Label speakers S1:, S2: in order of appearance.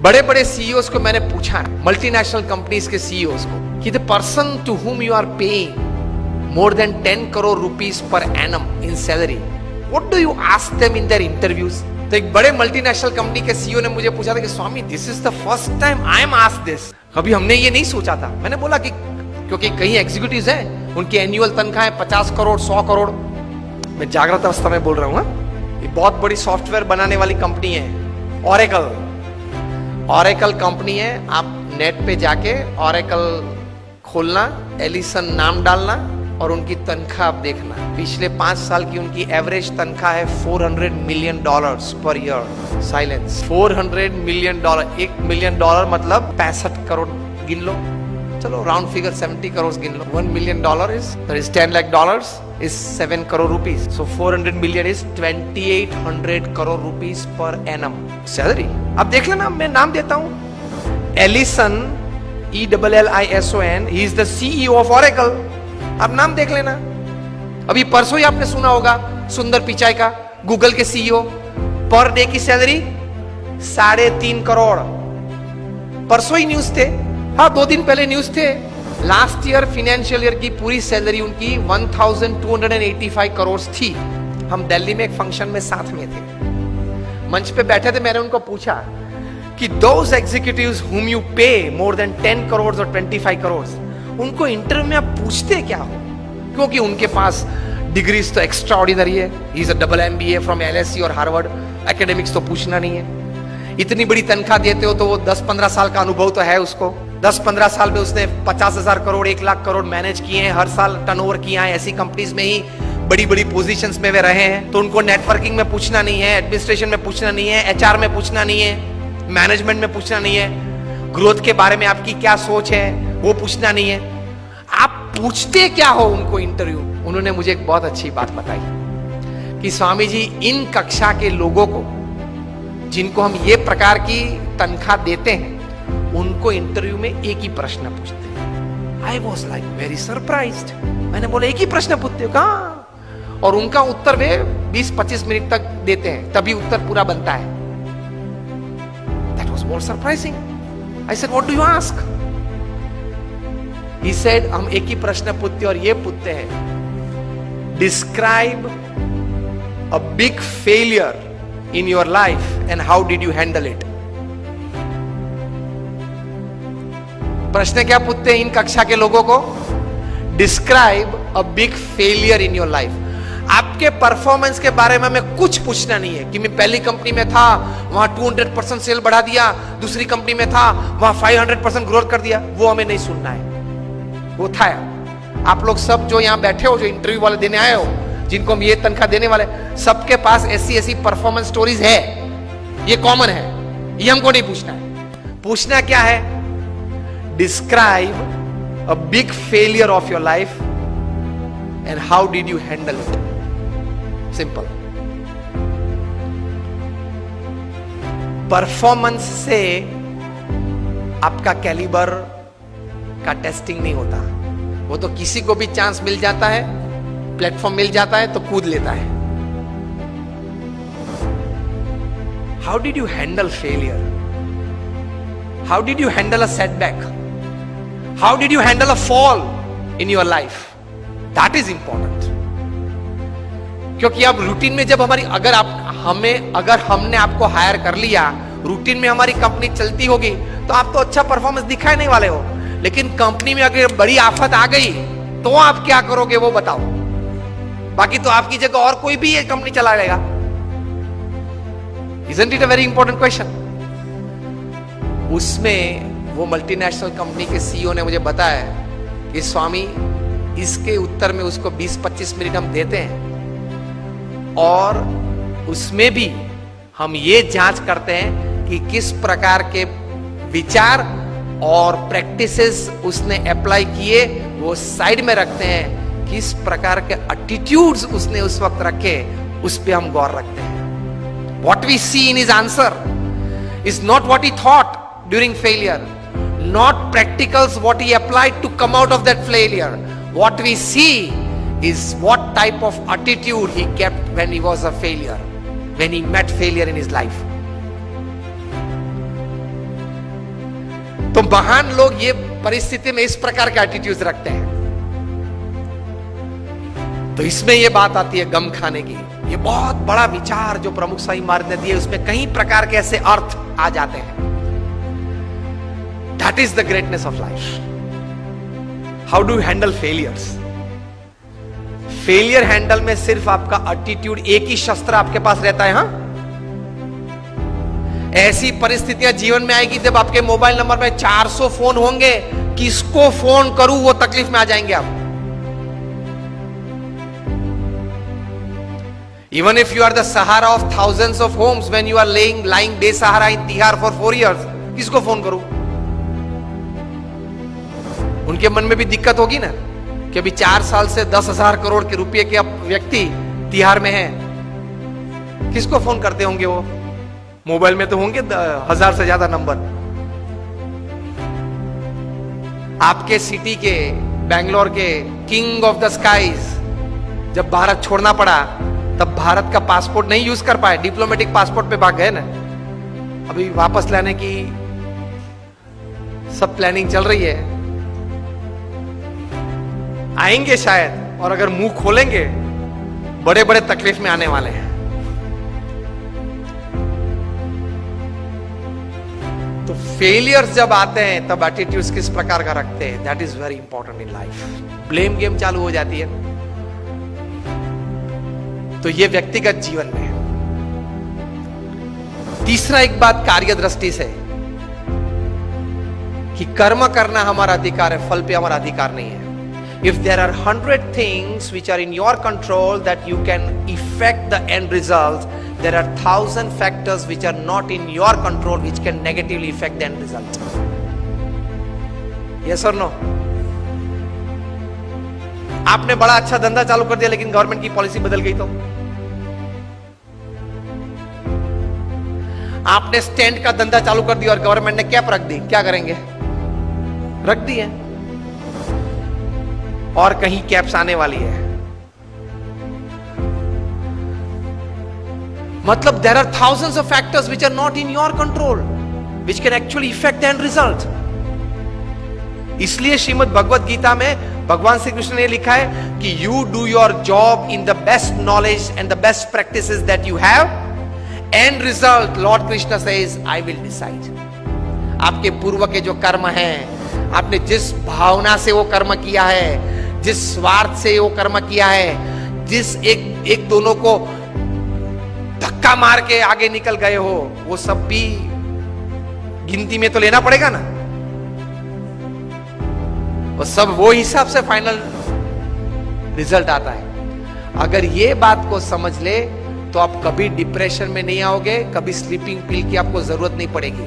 S1: बड़े बड़े सीईओज को मैंने पूछा, मल्टीनेशनल कंपनीज के सीईओज को, कि the person to whom you are paying more than 10 crore rupees per annum in salary, what do you ask them in their interviews? तो एक बड़े मल्टीनेशनल कंपनी के सीईओ ने मुझे पूछा था कि Swami this is the first time I am asked this, कभी हमने ये नहीं सोचा था। मैंने बोला कि क्योंकि कई एग्जीक्यूटिव्स हैं, उनकी एनुअल तनख्वाह है 50 करोड़ 100 करोड़। मैं जागृत अवस्था में बोल रहा हूँ। ये बहुत बड़ी सॉफ्टवेयर बनाने वाली कंपनी है, ऑरेकल कंपनी है। आप नेट पे जाके ऑरेकल खोलना, एलिसन नाम डालना और उनकी तनख्वाह आप देखना। पिछले 5 साल की उनकी एवरेज तनख्वाह है $400 million per year. Silence. $400 million, $1 million मतलब 65 करोड़ गिन लो, चलो राउंड फिगर 70 करोड़ गिन लो। $1 million is $10 lakh is 7 crore rupees. So 400 million is 2800 crore rupees per annum salary. अब देख लेना, मैं नाम देता हूं, Allison, ELLISON, he is the CEO of Oracle। अब नाम देख लेना। अभी परसों ही आपने सुना होगा सुंदर पिचाई का, गूगल के सीईओ, पर डे की सैलरी 3.5 करोड़। परसों ही न्यूज थे, हाँ 2 दिन पहले न्यूज थे। लास्ट ईयर फाइनेंशियल ईयर की पूरी सैलरी उनकी 1285 करोड़ थी। हम दिल्ली में एक फंक्शन में साथ में थे, मंच पे बैठे थे। मैंने उनको पूछा कि दोज एग्जीक्यूटिव्स हुम यू पे मोर देन 10 करोड़ और 25 करोड़, उनको इंटरव्यू में आप पूछते क्या हो? क्योंकि उनके पास डिग्रीज तो एक्स्ट्रा ऑर्डिनरी है। He is a double MBA from LSE और हार्वर्ड। एकेडमिक्स तो पूछना नहीं है। इतनी बड़ी तनख्वाह देते हो तो वो 10-15 साल का अनुभव तो है उसको। 10-15 साल में उसने 50,000 करोड़ 1 लाख करोड़ मैनेज किए हैं, हर साल टर्नओवर किया है। ऐसी कंपनीज में ही बड़ी बड़ी पोजीशंस में वे रहे हैं। तो उनको नेटवर्किंग में पूछना नहीं है, एडमिनिस्ट्रेशन में पूछना नहीं है, HR में पूछना नहीं है, मैनेजमेंट में पूछना नहीं है, ग्रोथ के बारे में आपकी क्या सोच है वो पूछना नहीं है। आप पूछते क्या हो उनको इंटरव्यू? उन्होंने मुझे एक बहुत अच्छी बात बताई कि स्वामी जी, इन कक्षा के लोगों को जिनको हम ये प्रकार की तनख्वाह देते हैं, उनको इंटरव्यू में एक ही प्रश्न पूछते हैं। I was like very surprised. मैंने बोला एक ही प्रश्न पूछते हो? कहाँ? और उनका उत्तर वे 20-25 मिनट तक देते हैं, तभी उत्तर पूरा बनता है। That was more surprising. I said what do you ask? He said, हम एक ही प्रश्न पूछते और ये पूछते हैं, describe a big failure in your life and how did you handle it. प्रश्न क्या पूछते हैं इन कक्षा के लोगों को? Describe a big failure in your life. आपके परफॉर्मेंस के बारे में हमें कुछ पूछना नहीं है कि मैं पहली कंपनी में था, वहां 200% सेल बढ़ा दिया, दूसरी कंपनी में था, वहां 500% ग्रोथ कर दिया। वो हमें नहीं सुनना है। वो था आप लोग सब जो यहां बैठे हो, जो इंटरव्यू वाले देने आए हो, जिनको हम ये तनख्वाह देने वाले, सबके पास ऐसी परफॉर्मेंस स्टोरीज है, ये कॉमन है, ये हमको नहीं पूछना है। पूछना क्या है? Describe a big failure of your life and how did you handle it. Simple. Performance से आपका कैलिबर का टेस्टिंग नहीं होता। वो तो किसी को भी चांस मिल जाता है, प्लेटफॉर्म मिल जाता है तो कूद लेता है। How did you handle failure? How did you handle a setback? How did you handle a fall in your life? That is important. क्योंकि अब रूटीन में जब हमारी अगर हमने आपको हायर कर लिया, रूटीन में हमारी कंपनी चलती होगी, तो आप तो अच्छा परफॉर्मेंस दिखाई नहीं वाले हो। लेकिन कंपनी में अगर बड़ी आफत आ गई तो आप क्या करोगे वो बताओ। बाकी तो आपकी जगह और कोई भी ये कंपनी चला लेगा। Isn't it a very important question? उसमें वो मल्टीनेशनल कंपनी के सीईओ ने मुझे बताया कि स्वामी, इसके उत्तर में उसको 20-25 मिनट हम देते हैं और उसमें भी हम ये जांच करते हैं कि किस प्रकार के विचार और प्रैक्टिसेस उसने अप्लाई किए, वो साइड में रखते हैं। किस प्रकार के एटीट्यूड्स उसने उस वक्त रखे, उस पे हम गौर रखते हैं। What we see in his answer is not what he thought during failure, not practicals what he applied to come out of that failure. What we see is what type of attitude he kept when he was a failure, when he met failure in his life. तो महान लोग ये परिस्थिति में इस प्रकार के attitude रखते हैं। तो इसमें ये बात आती है गम खाने की। ये बहुत बड़ा विचार जो प्रमुख स्वामी महाराज ने दिए, उसमें कई प्रकार के ऐसे अर्थ आ जाते हैं। That is the greatness of life. How do you handle failures? Failure handle में सिर्फ आपका एटीट्यूड, एक ही शस्त्र आपके पास रहता है। हां, ऐसी परिस्थितियां जीवन में आएगी जब आपके मोबाइल नंबर में 400 फोन होंगे, किसको फोन करूं वो तकलीफ में आ जाएंगे आप। Even if you are the Sahara of thousands of homes, when you are lying बेसहारा in Tihar for 4 years, किसको फोन करूं? उनके मन में भी दिक्कत होगी ना कि अभी 4 साल से 10,000 करोड़ के रुपए के व्यक्ति तिहाड़ में हैं, किसको फोन करते होंगे वो? मोबाइल में तो होंगे 1000 से ज्यादा नंबर। आपके सिटी के, बेंगलोर के किंग ऑफ द स्काईज जब भारत छोड़ना पड़ा, तब भारत का पासपोर्ट नहीं यूज कर पाए, डिप्लोमेटिक पासपोर्ट पे भाग गए ना। अभी वापस लाने की सब प्लानिंग चल रही है, आएंगे शायद, और अगर मुंह खोलेंगे बड़े बड़े तकलीफ में आने वाले हैं। तो फेलियर्स जब आते हैं तब एटीट्यूड्स किस प्रकार का रखते हैं, that is very important in life. Blame game चालू हो जाती है। तो ये व्यक्तिगत जीवन में है। तीसरा एक बात कार्य दृष्टि से कि कर्म करना हमारा अधिकार है, फल पे हमारा अधिकार नहीं है। If there are 100 things which are in your control that you can effect the end result, there are 1000 factors which are not in your control which can negatively effect the end result. Yes और no? आपने बड़ा अच्छा धंधा चालू कर दिया लेकिन government की पॉलिसी बदल गई तो? आपने स्टैंड का धंधा चालू कर दिया और गवर्नमेंट ने कैप रख दी, क्या करेंगे? रख दी है, और कहीं कैप्स आने वाली है। मतलब there are thousands of factors which are not in your control which can actually effect the end result. इसलिए श्रीमद् भगवत गीता में भगवान श्री कृष्ण ने लिखा है कि you do your job in the best knowledge and the best practices that you have, and result Lord Krishna says I will decide. आपके पूर्व के जो कर्म हैं, आपने जिस भावना से वो कर्म किया है, जिस स्वार्थ से वो कर्म किया है, जिस एक दोनों को धक्का मार के आगे निकल गए हो, वो सब भी गिनती में तो लेना पड़ेगा ना। वो सब वो हिसाब से फाइनल रिजल्ट आता है। अगर ये बात को समझ ले तो आप कभी डिप्रेशन में नहीं आओगे, कभी स्लीपिंग पिल की आपको जरूरत नहीं पड़ेगी।